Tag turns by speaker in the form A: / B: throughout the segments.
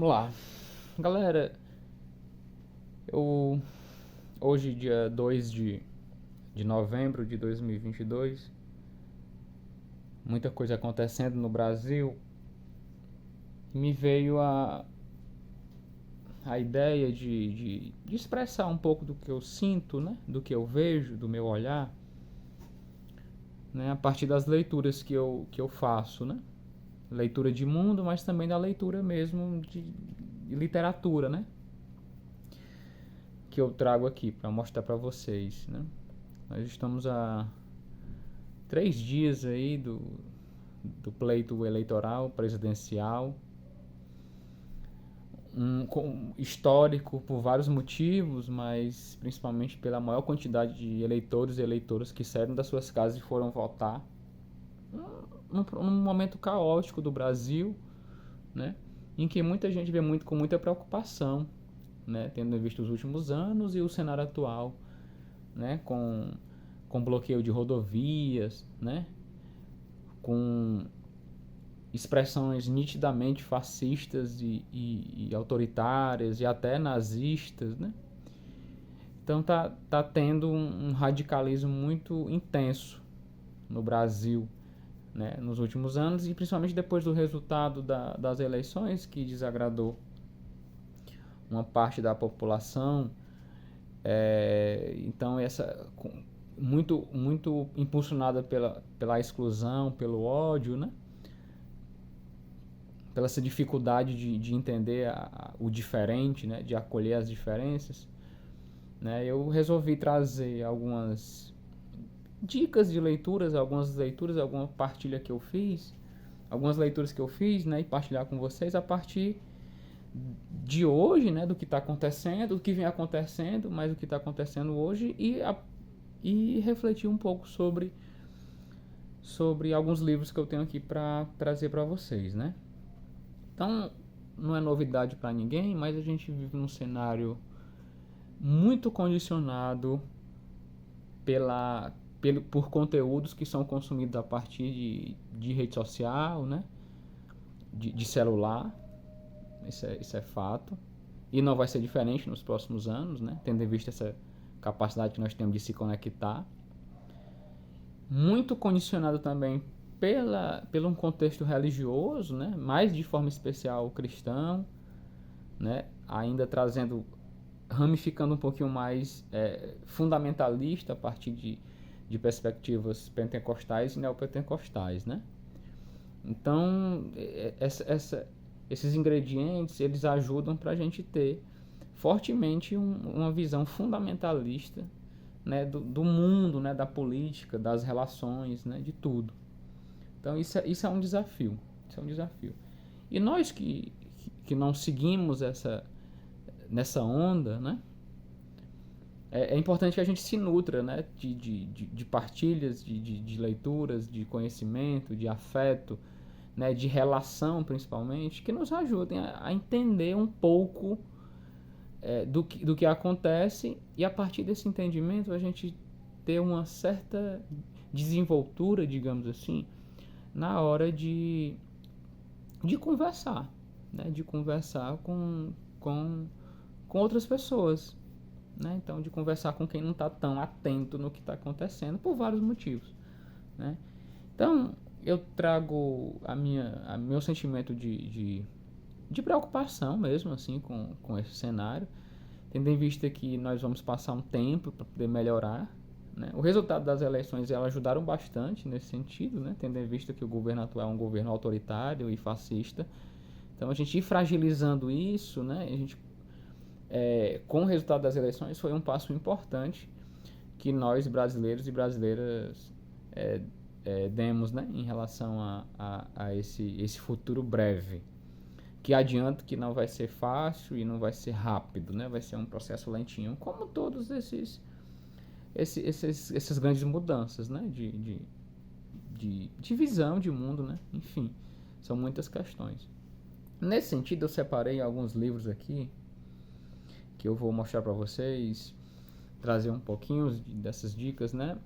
A: Vamos lá. Galera, eu hoje, dia 2 de novembro de 2022, muita coisa acontecendo no Brasil, me veio a ideia de expressar um pouco do que eu sinto, né? Do que eu vejo, do meu olhar, né? A partir das leituras que eu faço, né? Leitura de mundo, mas também da leitura mesmo de literatura, né? Que eu trago aqui para mostrar para vocês, né? Nós estamos a 3 dias aí do pleito eleitoral presidencial, histórico por vários motivos, mas principalmente pela maior quantidade de eleitores e eleitoras que saíram das suas casas e foram votar, num momento caótico do Brasil, né? Em que muita gente vê com muita preocupação, né? Tendo visto os últimos anos e o cenário atual, né? Com bloqueio de rodovias, né? Com expressões nitidamente fascistas e autoritárias e até nazistas, né? Então tá tendo um radicalismo muito intenso no Brasil, né, nos últimos anos, e principalmente depois do resultado das eleições, que desagradou uma parte da população. Então muito impulsionada pela exclusão, pelo ódio, né? Pela essa dificuldade de entender o diferente, né? De acolher as diferenças, né? Eu resolvi trazer algumas dicas de leituras, alguma partilha que eu fiz, algumas leituras que eu fiz, né? E partilhar com vocês a partir de hoje, né? Do que está acontecendo, do que vem acontecendo, mas do que está acontecendo hoje, e refletir um pouco sobre alguns livros que eu tenho aqui para trazer para vocês, né? Então, não é novidade para ninguém, mas a gente vive num cenário muito condicionado por conteúdos que são consumidos a partir de rede social, né? De celular. Isso é fato. E não vai ser diferente nos próximos anos, né? Tendo em vista essa capacidade que nós temos de se conectar. Muito condicionado também pelo um contexto religioso, né? Mais de forma especial o cristão, né? Ainda ramificando um pouquinho mais fundamentalista a partir de perspectivas pentecostais e neopentecostais, né? Então, esses ingredientes, eles ajudam para a gente ter fortemente uma visão fundamentalista, né, do mundo, né, da política, das relações, né, de tudo. Então isso é um desafio. Isso é um desafio. E nós que não seguimos nessa onda, né, é importante que a gente se nutra, né, de partilhas, de leituras, de conhecimento, de afeto, né, de relação principalmente, que nos ajudem a entender um pouco do que acontece, e a partir desse entendimento a gente ter uma certa desenvoltura, digamos assim, na hora de conversar, né, de conversar com outras pessoas, né? Então, de conversar com quem não está tão atento no que está acontecendo por vários motivos, né? Então, eu trago meu sentimento de preocupação mesmo assim com esse cenário, tendo em vista que nós vamos passar um tempo para poder melhorar, né? O resultado das eleições elas ajudaram bastante nesse sentido, né? Tendo em vista que o governo atual é um governo autoritário e fascista. Então, a gente ir fragilizando isso, né? A gente com o resultado das eleições foi um passo importante que nós brasileiros e brasileiras demos, né, em relação a esse futuro breve, que adianto que não vai ser fácil e não vai ser rápido, né? Vai ser um processo lentinho, como todos essas grandes mudanças, né? De visão de mundo, né? Enfim, são muitas questões. Nesse sentido, eu separei alguns livros aqui que eu vou mostrar para vocês, trazer um pouquinho dessas dicas, né?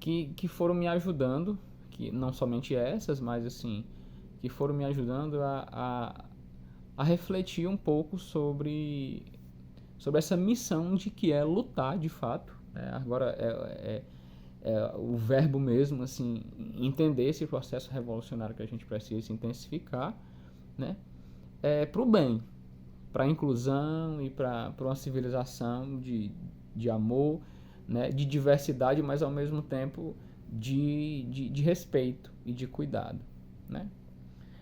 A: Que foram me ajudando, que não somente essas, mas assim, que foram me ajudando a a refletir um pouco sobre essa missão de que é lutar de fato, né? Agora é o verbo mesmo, assim, entender esse processo revolucionário que a gente precisa se intensificar, né? Para o bem, para a inclusão e para uma civilização de amor, né? De diversidade, mas ao mesmo tempo de respeito e de cuidado, né?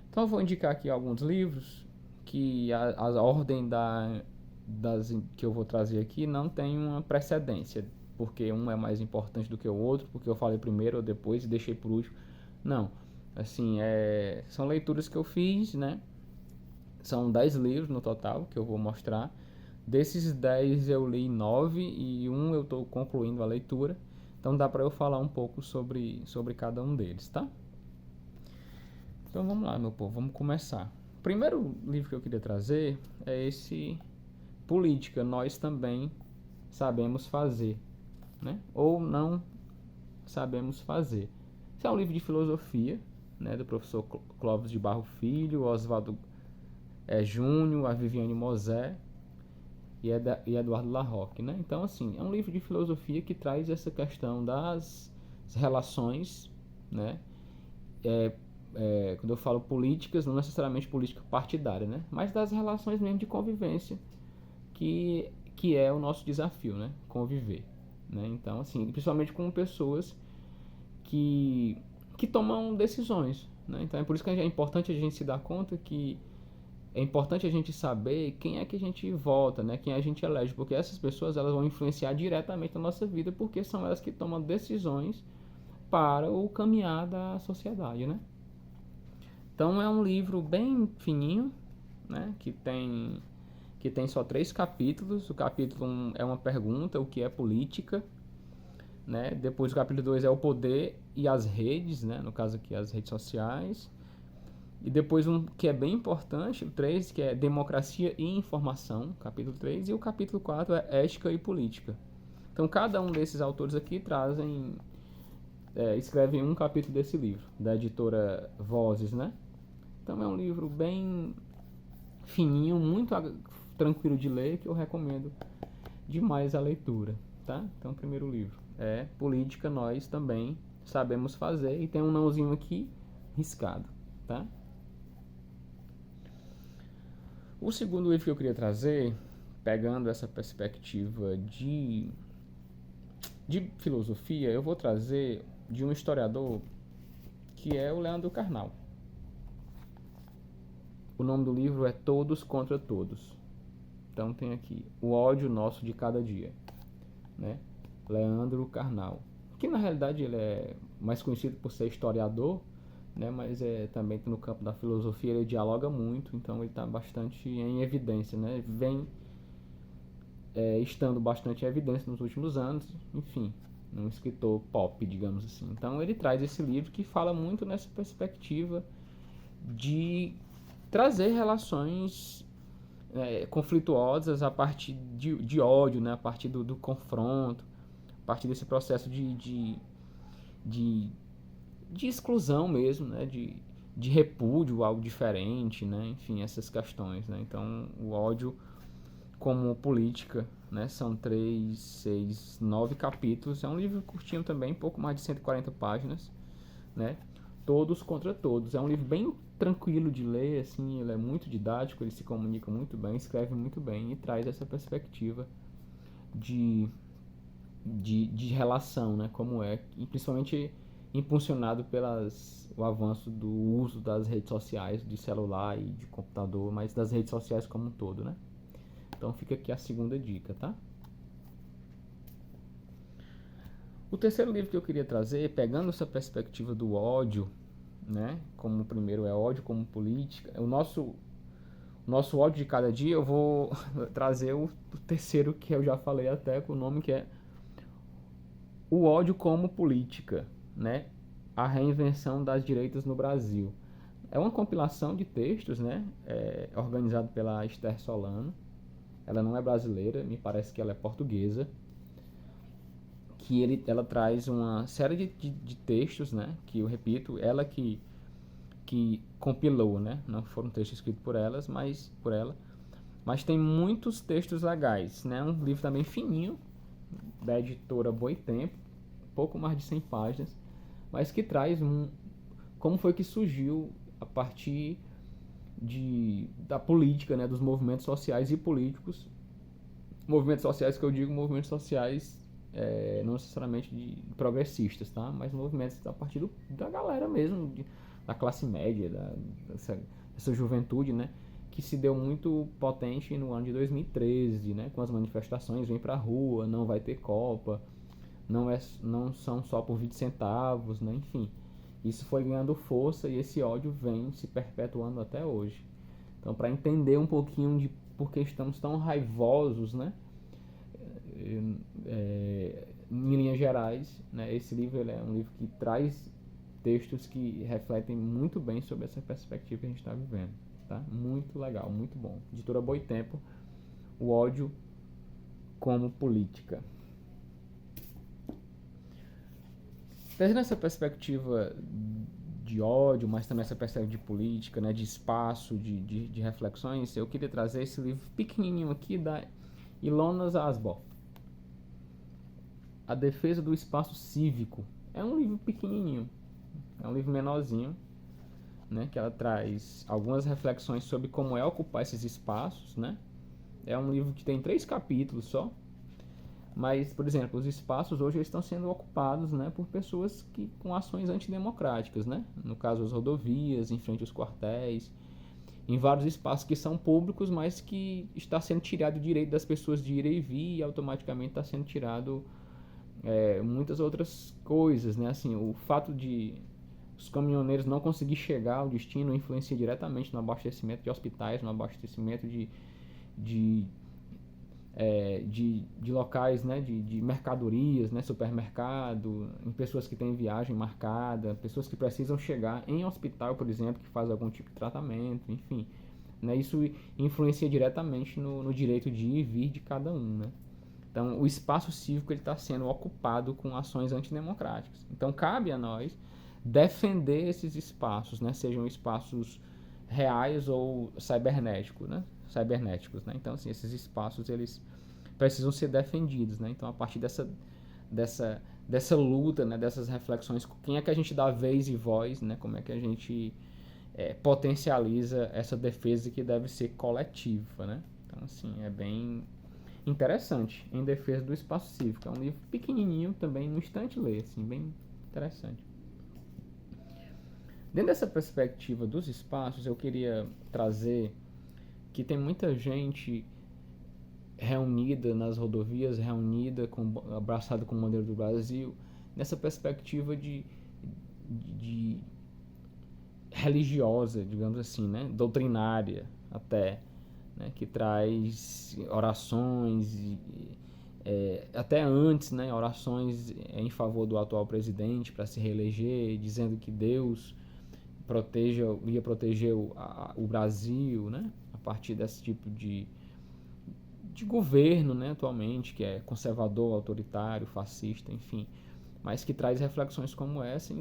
A: Então eu vou indicar aqui alguns livros que a ordem das que eu vou trazer aqui não tem uma precedência, porque um é mais importante do que o outro, porque eu falei primeiro ou depois e deixei por último. Não, assim, são leituras que eu fiz, né? São 10 livros no total que eu vou mostrar. Desses 10 eu li 9 e um eu estou concluindo a leitura. Então dá para eu falar um pouco sobre cada um deles, tá? Então vamos lá, meu povo, vamos começar. O primeiro livro que eu queria trazer é esse Política, Nós Também Sabemos Fazer, né? Ou Não Sabemos Fazer. Esse é um livro de filosofia, né, do professor Clóvis de Barro Filho, Oswaldo Júnior, a Viviane Mosé e Eduardo Larroque, né? Então, assim, é um livro de filosofia que traz essa questão das relações, né? Quando eu falo políticas, não necessariamente política partidária, né? Mas das relações mesmo de convivência, que é o nosso desafio, né? Conviver, né? Então, assim, principalmente com pessoas que tomam decisões, né? Então é por isso que é importante a gente se dar conta que é importante a gente saber quem é que a gente vota, né? Quem a gente elege, porque essas pessoas elas vão influenciar diretamente a nossa vida, porque são elas que tomam decisões para o caminhar da sociedade, né? Então é um livro bem fininho, né? Que tem só 3 capítulos. O capítulo 1 é uma pergunta, o que é política, né? Depois o capítulo 2 é o poder e as redes, né? No caso aqui as redes sociais. E depois um que é bem importante, o 3, que é democracia e informação, capítulo 3. E o capítulo 4 é ética e política. Então cada um desses autores aqui escrevem um capítulo desse livro, da editora Vozes, né? Então é um livro bem fininho, muito tranquilo de ler, que eu recomendo demais a leitura, tá? Então o primeiro livro é Política, Nós Também Sabemos Fazer, e tem um nãozinho aqui riscado, tá? O segundo livro que eu queria trazer, pegando essa perspectiva de filosofia, eu vou trazer de um historiador que é o Leandro Carnal. O nome do livro é Todos contra Todos. Então tem aqui O Ódio Nosso de Cada Dia, né? Leandro Carnal, que na realidade ele é mais conhecido por ser historiador, né? Mas também no campo da filosofia ele dialoga muito, então ele está bastante em evidência, né? Vem estando bastante em evidência nos últimos anos, enfim, um escritor pop, digamos assim. Então ele traz esse livro que fala muito nessa perspectiva de trazer relações conflituosas a partir de ódio, né? A partir do confronto, a partir desse processo de exclusão mesmo, né? De repúdio, algo diferente, né? Enfim, essas questões, né? Então, o ódio como política, né? São 3, 6, 9 capítulos. É um livro curtinho também, pouco mais de 140 páginas, né? Todos contra Todos. É um livro bem tranquilo de ler, assim, ele é muito didático, ele se comunica muito bem, escreve muito bem e traz essa perspectiva de relação, né? Como e principalmente impulsionado o avanço do uso das redes sociais, de celular e de computador, mas das redes sociais como um todo, né? Então fica aqui a segunda dica, tá? O terceiro livro que eu queria trazer, pegando essa perspectiva do ódio, né? Como o primeiro é ódio como política, o nosso ódio de cada dia, eu vou trazer o terceiro que eu já falei até, com o nome que é O Ódio como Política, né? A Reinvenção das Direitas no Brasil. É uma compilação de textos, né? Organizado pela Esther Solano. Ela não é brasileira, me parece que ela é portuguesa. Ela traz uma série de textos, né? Que eu repito, ela que que compilou, né? Não foram textos escritos por ela, mas tem muitos textos legais, né? Um livro também fininho, da editora Boitempo, pouco mais de 100 páginas, mas que traz como foi que surgiu a partir da política, né? Dos movimentos sociais e políticos. Movimentos sociais que eu digo, movimentos sociais não necessariamente progressistas, tá? Mas movimentos a partir da galera mesmo, da classe média, dessa juventude, né? Que se deu muito potente no ano de 2013, né? Com as manifestações, vem pra rua, não vai ter Copa, não são só por 20 centavos, né? Enfim, isso foi ganhando força e esse ódio vem se perpetuando até hoje. Então, para entender um pouquinho de por que estamos tão raivosos, né? Em linhas gerais, né? Esse livro ele é um livro que traz textos que refletem muito bem sobre essa perspectiva que a gente está vivendo, tá? Muito legal, muito bom. Editora Boitempo, O Ódio como Política. Trazendo essa perspectiva de ódio, mas também essa perspectiva de política, né, de espaço, de reflexões, eu queria trazer esse livro pequenininho aqui da Ilona Zasbow, A Defesa do Espaço Cívico. É um livro pequenininho, é um livro menorzinho, né, que ela traz algumas reflexões sobre como é ocupar esses espaços, né. É um livro que tem 3 capítulos só, mas, por exemplo, os espaços hoje estão sendo ocupados, né, por pessoas com ações antidemocráticas, né? No caso, as rodovias, em frente aos quartéis, em vários espaços que são públicos, mas que está sendo tirado o direito das pessoas de ir e vir e automaticamente está sendo tirado muitas outras coisas, né? Assim, o fato de os caminhoneiros não conseguir chegar ao destino influencia diretamente no abastecimento de hospitais, no abastecimento de locais, né, de mercadorias, né, supermercado, em pessoas que têm viagem marcada, pessoas que precisam chegar em hospital, por exemplo, que faz algum tipo de tratamento, enfim, né, isso influencia diretamente no direito de ir e vir de cada um, né. Então, o espaço cívico está sendo ocupado com ações antidemocráticas. Então, cabe a nós defender esses espaços, né, sejam espaços reais ou cibernéticos, né. Então, assim, esses espaços eles precisam ser defendidos, né? Então, a partir dessa luta, né, dessas reflexões, quem é que a gente dá vez e voz, né? Como é que a gente potencializa essa defesa que deve ser coletiva, né? Então, assim, é bem interessante, Em Defesa do Espaço Cívico. É um livro pequenininho também, no instante ler, assim, bem interessante. Dentro dessa perspectiva dos espaços, eu queria trazer que tem muita gente reunida nas rodovias, abraçada com o bandeira do Brasil, nessa perspectiva de religiosa, digamos assim, né? Doutrinária até, né? Que traz orações, até antes, né? Orações em favor do atual presidente para se reeleger, dizendo que Deus ia proteger o Brasil, né? A partir desse tipo de governo, né, atualmente, que é conservador, autoritário, fascista, enfim, mas que traz reflexões como essa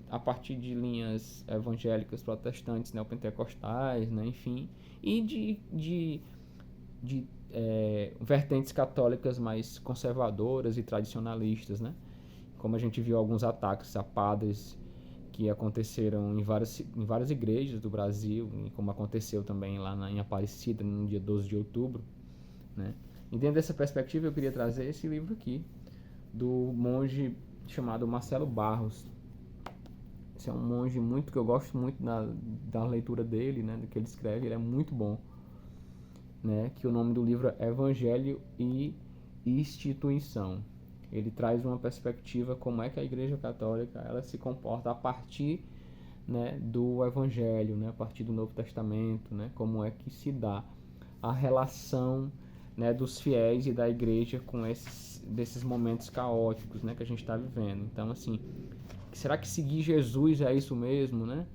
A: a partir de linhas evangélicas protestantes, neopentecostais, né, enfim, e de vertentes católicas mais conservadoras e tradicionalistas, né, como a gente viu alguns ataques a padres que aconteceram em várias igrejas do Brasil, e como aconteceu também lá em Aparecida, no dia 12 de outubro, né? E dentro dessa perspectiva eu queria trazer esse livro aqui, do monge chamado Marcelo Barros. Esse é um monge que eu gosto muito da leitura dele, né, do que ele escreve, ele é muito bom, né, que o nome do livro é Evangelho e Instituição. Ele traz uma perspectiva como é que a Igreja Católica ela se comporta a partir, né, do Evangelho, né, a partir do Novo Testamento, né, como é que se dá a relação, né, dos fiéis e da igreja com desses momentos caóticos, né, que a gente está vivendo. Então, assim, será que seguir Jesus é isso mesmo, né?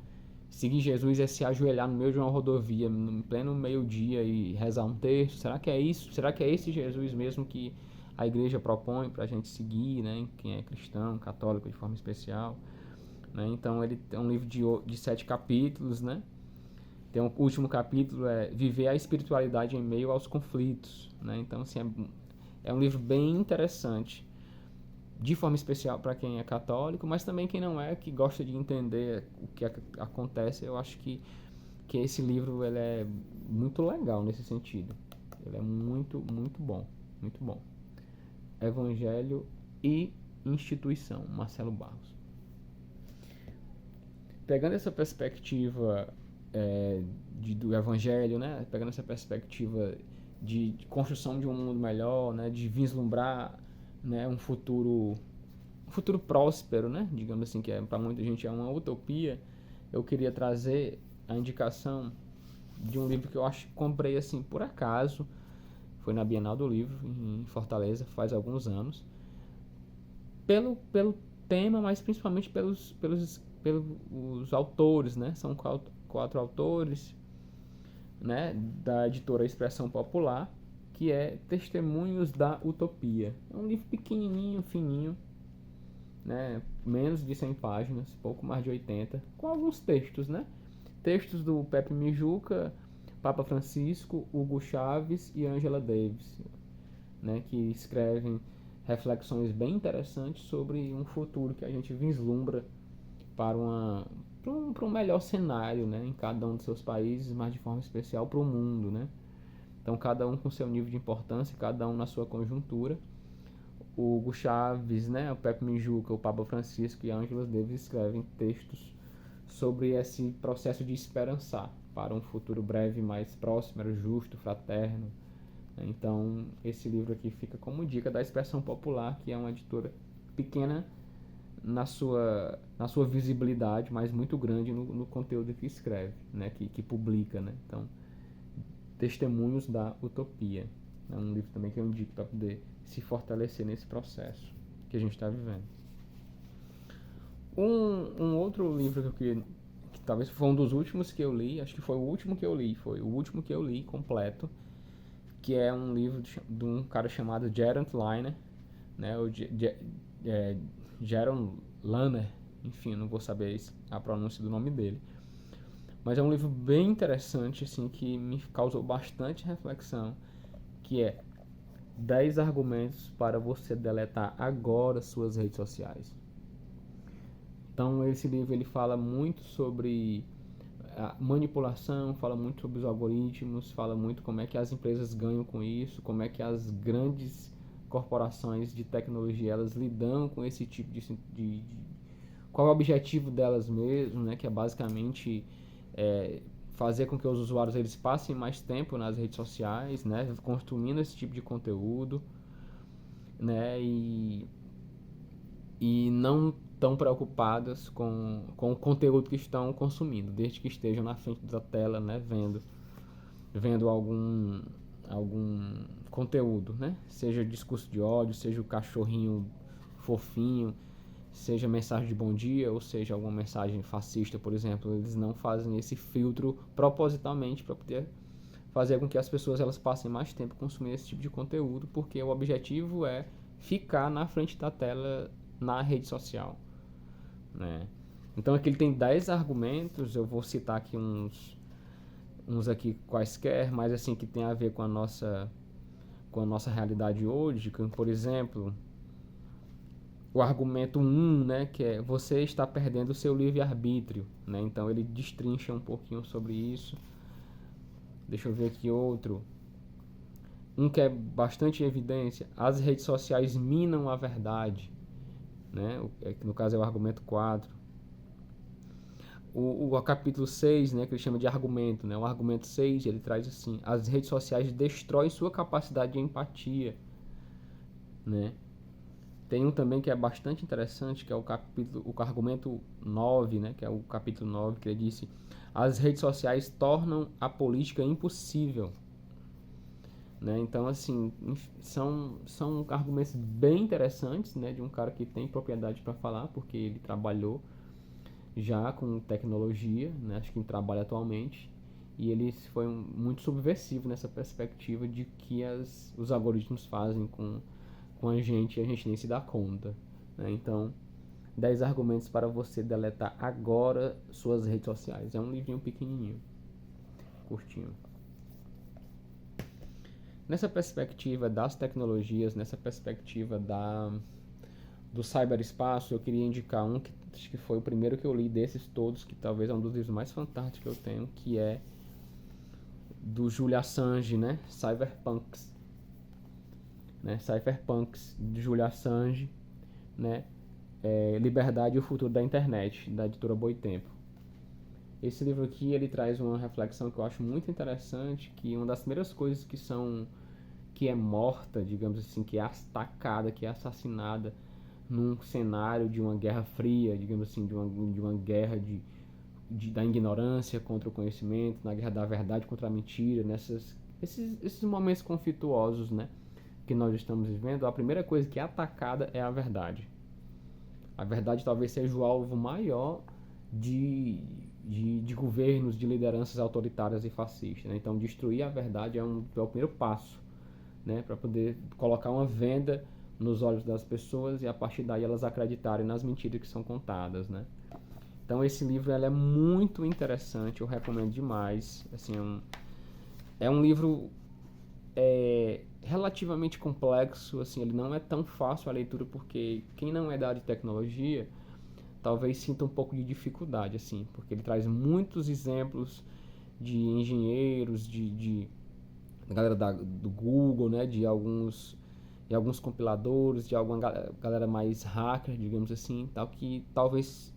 A: Seguir Jesus é se ajoelhar no meio de uma rodovia, em pleno meio-dia e rezar um texto? Será que é isso? Será que é esse Jesus mesmo que a igreja propõe para a gente seguir, né? Quem é cristão, católico de forma especial, né? Então ele é um livro de 7 capítulos, né? Tem um último capítulo, é Viver a Espiritualidade em Meio aos Conflitos, né? Então, assim, é um livro bem interessante, de forma especial para quem é católico, mas também quem não é, que gosta de entender o que acontece. Eu acho que esse livro ele é muito legal nesse sentido. Ele é muito, muito bom, muito bom. Evangelho e Instituição, Marcelo Barros. Pegando essa perspectiva do Evangelho, né? Pegando essa perspectiva de construção de um mundo melhor, né? De vislumbrar, né? um futuro próspero, né? Digamos assim, que para muita gente é uma utopia. Eu queria trazer a indicação de um livro que eu acho que comprei assim por acaso. Foi na Bienal do Livro em Fortaleza, faz alguns anos. Pelo tema, mas principalmente pelos autores, né? São 4 autores, né? Da editora Expressão Popular, que é Testemunhos da Utopia. É um livro pequenininho, fininho, né? Menos de 100 páginas, pouco mais de 80, com alguns textos, né? Textos do Pepe Mijuca, Papa Francisco, Hugo Chaves e Angela Davis, né? Que escrevem reflexões bem interessantes sobre um futuro que a gente vislumbra para um melhor cenário, né, em cada um dos seus países, mas de forma especial para o mundo, né? Então, cada um com seu nível de importância, cada um na sua conjuntura. O Hugo Chaves, né, o Pepe Mijuca, o Papa Francisco e a Angela Davis escrevem textos sobre esse processo de esperançar para um futuro breve, mais próximo, justo, fraterno. Então, esse livro aqui fica como dica da Expressão Popular, que é uma editora pequena na sua visibilidade, mas muito grande no conteúdo que escreve, né, que publica, né? Então, Testemunhos da Utopia. É um livro também que eu indico para poder se fortalecer nesse processo que a gente está vivendo. Um outro livro que talvez foi um dos últimos que eu li, acho que foi o último que eu li completo, que é um livro de um cara chamado Jaron Lanier, né? Jaron Lanier, enfim, não vou saber a pronúncia do nome dele. Mas é um livro bem interessante, assim, que me causou bastante reflexão, que é 10 argumentos para você deletar agora suas redes sociais. Então, esse livro ele fala muito sobre a manipulação, fala muito sobre os algoritmos, fala muito como é que as empresas ganham com isso, como é que as grandes corporações de tecnologia elas lidam com esse tipo de qual é o objetivo delas mesmo, né, que é basicamente fazer com que os usuários eles passem mais tempo nas redes sociais, né, consumindo esse tipo de conteúdo, né, e não tão preocupadas com o conteúdo que estão consumindo, desde que estejam na frente da tela, né, vendo algum conteúdo, né, seja discurso de ódio, seja o cachorrinho fofinho, seja mensagem de bom dia, ou seja alguma mensagem fascista, por exemplo. Eles não fazem esse filtro propositalmente para poder fazer com que as pessoas elas passem mais tempo consumindo esse tipo de conteúdo, porque o objetivo é ficar na frente da tela na rede social, né? Então aqui ele tem 10 argumentos, eu vou citar aqui uns aqui quaisquer, mas assim que tem a ver com a nossa realidade hoje, como por exemplo, o argumento 1, né, que é você está perdendo o seu livre-arbítrio, né? Então ele destrincha um pouquinho sobre isso. Deixa eu ver aqui outro. Um que é bastante evidência, as redes sociais minam a verdade, né? No caso é o argumento 4. O capítulo 6, né, que ele chama de argumento, né? O argumento 6, ele traz assim: as redes sociais destroem sua capacidade de empatia, né? Tem um também que é bastante interessante, que é o argumento 9, né, que é o capítulo 9, que ele disse: as redes sociais tornam a política impossível, né? Então, assim, são argumentos bem interessantes, né, de um cara que tem propriedade para falar, porque ele trabalhou já com tecnologia, né, acho que trabalha atualmente, e ele foi muito subversivo nessa perspectiva de que os algoritmos fazem com a gente e a gente nem se dá conta, né? Então, 10 argumentos para você deletar agora suas redes sociais. É um livrinho pequenininho, curtinho. Nessa perspectiva das tecnologias, nessa perspectiva do cyberespaço, eu queria indicar um que acho que foi o primeiro que eu li desses todos, que talvez é um dos livros mais fantásticos que eu tenho, que é do Julian Assange, né? Cyberpunks. Né? Cyberpunks, de Julian Assange, né? Liberdade e o Futuro da Internet, da editora Boitempo. Esse livro aqui, ele traz uma reflexão que eu acho muito interessante, que uma das primeiras coisas que é morta, digamos assim, que é atacada, que é assassinada num cenário de uma guerra fria, digamos assim, de uma guerra da ignorância contra o conhecimento, na guerra da verdade contra a mentira, esses momentos conflituosos, né, que nós estamos vivendo, a primeira coisa que é atacada é a verdade. A verdade talvez seja o alvo maior de governos, de lideranças autoritárias e fascistas. Né? Então, destruir a verdade é o primeiro passo, né, para poder colocar uma venda nos olhos das pessoas e a partir daí elas acreditarem nas mentiras que são contadas. Né? Então, esse livro é muito interessante, eu recomendo demais. Assim, é um livro relativamente complexo, assim, ele não é tão fácil a leitura porque quem não é da área de tecnologia talvez sinta um pouco de dificuldade, assim, porque ele traz muitos exemplos de engenheiros, de galera do Google, né, de alguns compiladores, de alguma galera mais hacker, digamos assim, tal, que talvez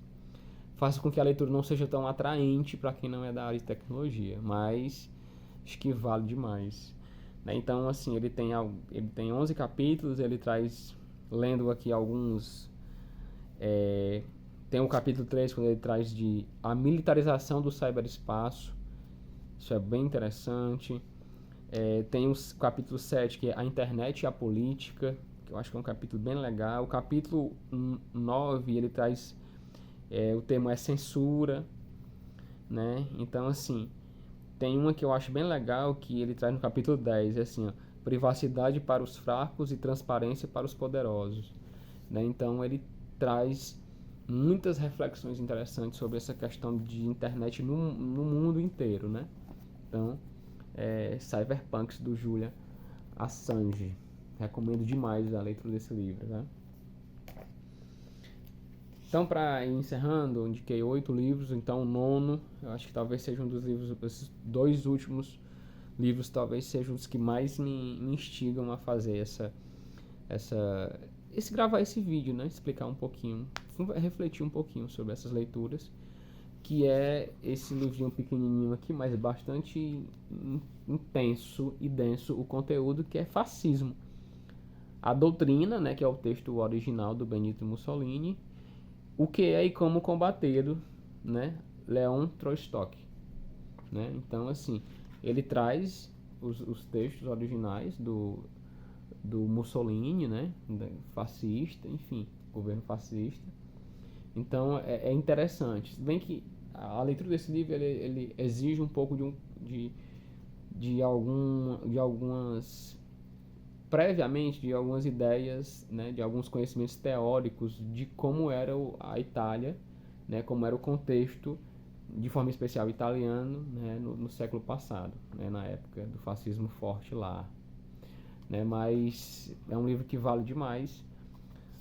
A: faça com que a leitura não seja tão atraente para quem não é da área de tecnologia, mas acho que vale demais. Né? Então, assim, ele tem 11 capítulos, ele traz, lendo aqui alguns, tem o capítulo 3, quando ele traz de a militarização do cyberespaço, isso é bem interessante. Tem o capítulo 7, que é a internet e a política, que eu acho que é um capítulo bem legal. O capítulo 9, ele traz, o termo é censura, né? Então, assim, tem uma que eu acho bem legal, que ele traz no capítulo 10, é assim, ó, privacidade para os fracos e transparência para os poderosos. Né? Então, ele traz muitas reflexões interessantes sobre essa questão de internet no mundo inteiro, né? Então, Cyberpunks, do Julian Assange. Recomendo demais a leitura desse livro, né? Então, para ir encerrando, eu indiquei 8 livros, então o nono, eu acho que talvez seja um dos livros, esses 2 últimos livros talvez sejam os que mais me instigam a fazer gravar esse vídeo, né? Explicar um pouquinho, refletir um pouquinho sobre essas leituras, que é esse livrinho pequenininho aqui, mas bastante intenso e denso o conteúdo, que é Fascismo. A Doutrina, né, que é o texto original do Benito Mussolini, O que é e como combatê-lo, né, Leon Trotsky. Né? Então, assim, ele traz os textos originais do Mussolini, né, fascista, enfim, governo fascista. Então, é interessante. Se bem que a leitura desse livro ele exige um pouco de algumas previamente de algumas ideias, né, de alguns conhecimentos teóricos de como era a Itália, né, como era o contexto, de forma especial italiano, né, no século passado, né, na época do fascismo forte lá. Né, mas é um livro que vale demais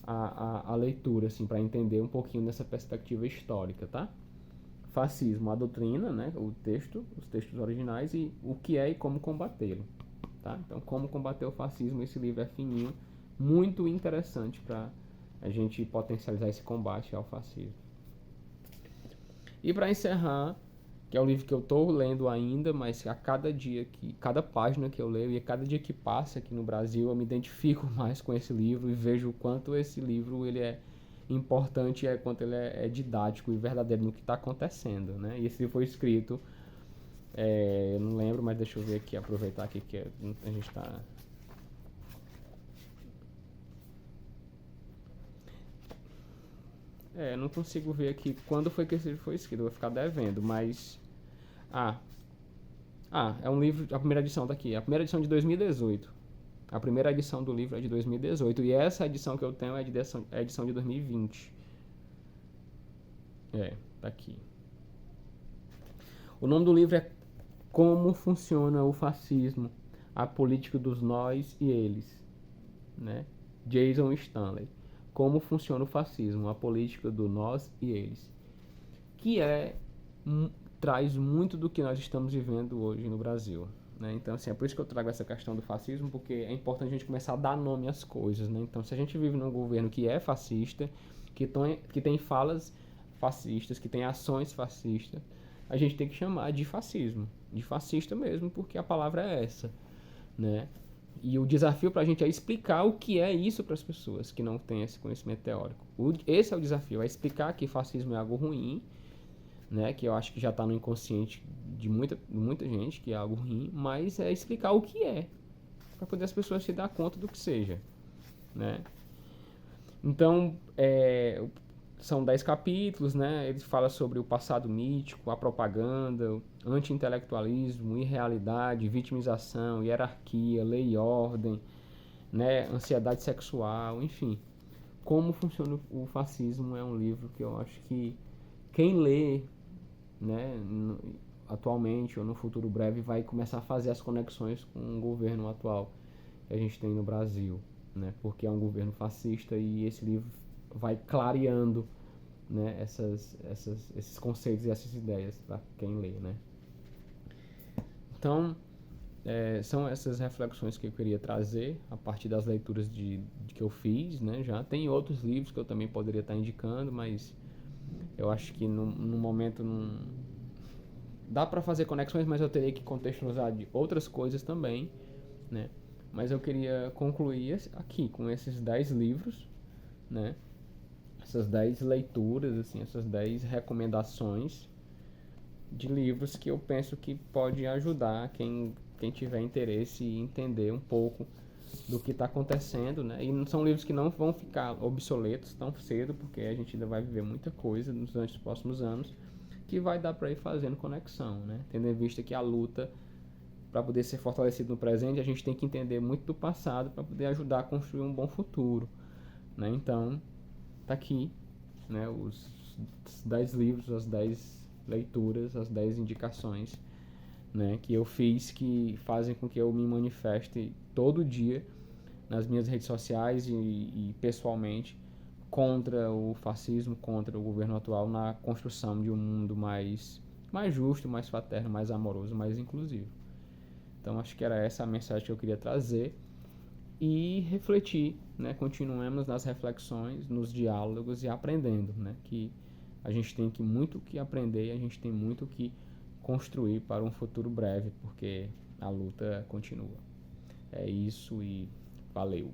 A: a leitura, assim, para entender um pouquinho dessa perspectiva histórica, tá? Fascismo, a doutrina, né, os textos originais e o que é e como combatê-lo. Tá? Então, como combater o fascismo, esse livro é fininho, muito interessante para a gente potencializar esse combate ao fascismo. E para encerrar, que é um livro que eu estou lendo ainda, mas a cada página que eu leio e a cada dia que passa aqui no Brasil, eu me identifico mais com esse livro e vejo o quanto esse livro ele é importante e quanto ele é didático e verdadeiro no que está acontecendo. Né? E esse livro foi escrito, eu não lembro, mas deixa eu ver aqui, aproveitar aqui que a gente está... não consigo ver aqui quando foi que esse livro foi escrito, eu vou ficar devendo, mas... é um livro, a primeira edição daqui, a primeira edição de 2018. A primeira edição do livro é de 2018 e essa edição que eu tenho é a edição de 2020. Tá aqui. O nome do livro é Como Funciona o Fascismo, a Política dos Nós e Eles, né? Jason Stanley. Como funciona o fascismo, a política do nós e eles, que traz muito do que nós estamos vivendo hoje no Brasil, né? Então, assim, é por isso que eu trago essa questão do fascismo, porque é importante a gente começar a dar nome às coisas, né? Então, se a gente vive num governo que é fascista, que tem falas fascistas, que tem ações fascistas, a gente tem que chamar de fascismo, de fascista mesmo, porque a palavra é essa, né? E o desafio para a gente é explicar o que é isso para as pessoas que não têm esse conhecimento teórico. Esse é o desafio, é explicar que fascismo é algo ruim, né? Que eu acho que já está no inconsciente de muita gente, que é algo ruim, mas é explicar o que é, para poder as pessoas se dar conta do que seja, né? Então, são 10 capítulos, né? Ele fala sobre o passado mítico, a propaganda, o anti-intelectualismo, irrealidade, vitimização, hierarquia, lei e ordem, né? Ansiedade sexual, enfim. Como funciona o fascismo é um livro que eu acho que quem lê, né, atualmente ou no futuro breve vai começar a fazer as conexões com o governo atual que a gente tem no Brasil, né? Porque é um governo fascista e esse livro vai clareando, né, esses conceitos e essas ideias para quem lê, né? Então, são essas reflexões que eu queria trazer a partir das leituras de que eu fiz, né? Já tem outros livros que eu também poderia estar indicando, mas eu acho que no momento não dá para fazer conexões, mas eu teria que contextualizar de outras coisas também, né? Mas eu queria concluir aqui com esses 10 livros, né? Essas 10 leituras, assim, essas 10 recomendações de livros que eu penso que pode ajudar quem tiver interesse e entender um pouco do que está acontecendo, né? E são livros que não vão ficar obsoletos tão cedo, porque a gente ainda vai viver muita coisa nos próximos anos, que vai dar para ir fazendo conexão, né? Tendo em vista que a luta, para poder ser fortalecido no presente, a gente tem que entender muito do passado para poder ajudar a construir um bom futuro, né? Então, tá aqui, né, os 10 livros, as 10 leituras, as 10 indicações, né, que eu fiz, que fazem com que eu me manifeste todo dia nas minhas redes sociais e pessoalmente contra o fascismo, contra o governo atual na construção de um mundo mais justo, mais fraterno, mais amoroso, mais inclusivo. Então acho que era essa a mensagem que eu queria trazer e refletir, né? Continuemos nas reflexões, nos diálogos e aprendendo, né? Que a gente tem muito que aprender e a gente tem muito que construir para um futuro breve, porque a luta continua. É isso e valeu.